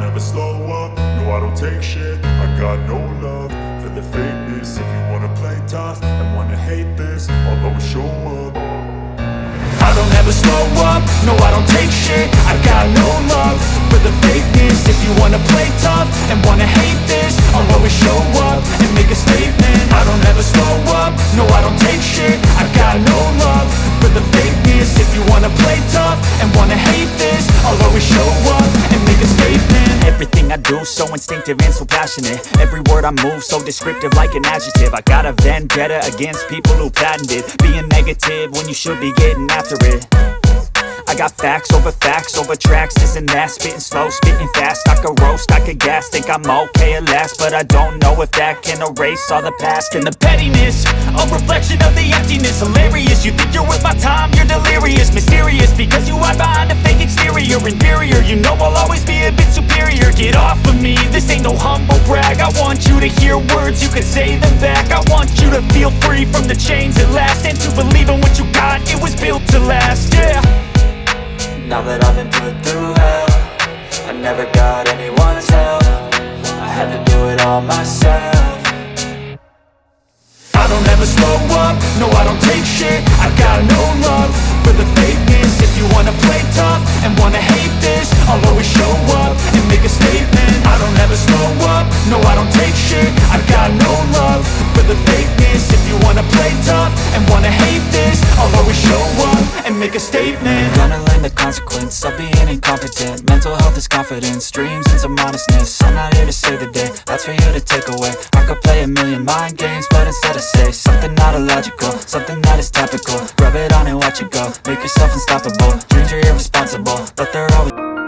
never slow up, no I don't take shit. I got no love for the fakeness. If you wanna play tough and wanna hate this, I'll always show up. I don't ever slow up, no I don't take shit. I got no love for the fakeness. If you wanna play tough and wanna hate this, I'll always show up and make a statement. I don't ever slow up, no I don't take shit. I got no love for the fakeness. If you wanna play tough and wanna hate this, I'll always show up and make a statement. Everything I do so instinctive and so passionate. Every word I move so descriptive like an adjective. I got a vendetta against people who patented being negative when you should be getting after it. I got facts over tracks, this and that. Spitting slow, spitting fast. I could roast, I could gas. Think I'm okay at last, but I don't know if that can erase all the past. And the pettiness, a reflection of the emptiness. Hilarious, you think you're worth my time, you're delirious. Mysterious, because you hide behind a fake exterior. Inferior, you know I'll always be a bit superior. Get off of me, this ain't no humble brag. I want you to hear words, you can say them back. I want you to feel free from the chains at last, and to believe in what you got, it was built to last, yeah. Now that I've been put through hell, I never got anyone's help. I had to do it all myself. I don't ever slow up, no I don't take shit. I got no love for the fakeness. If you wanna play tough and wanna hate this, I'll always show up and make a statement. I don't ever slow up, no I don't take shit. I got no love for the fakeness. If you wanna play tough and wanna hate this, I'll always show up and make a statement. Gonna learn the consequence of being incompetent. Mental health is confidence, dreams and some modestness. I'm not here to save the day, that's for you to take away. I could play a million mind games, but instead I say something not illogical, something that is topical. Rub it on and watch it go, make yourself unstoppable. Dreams are irresponsible, but they're always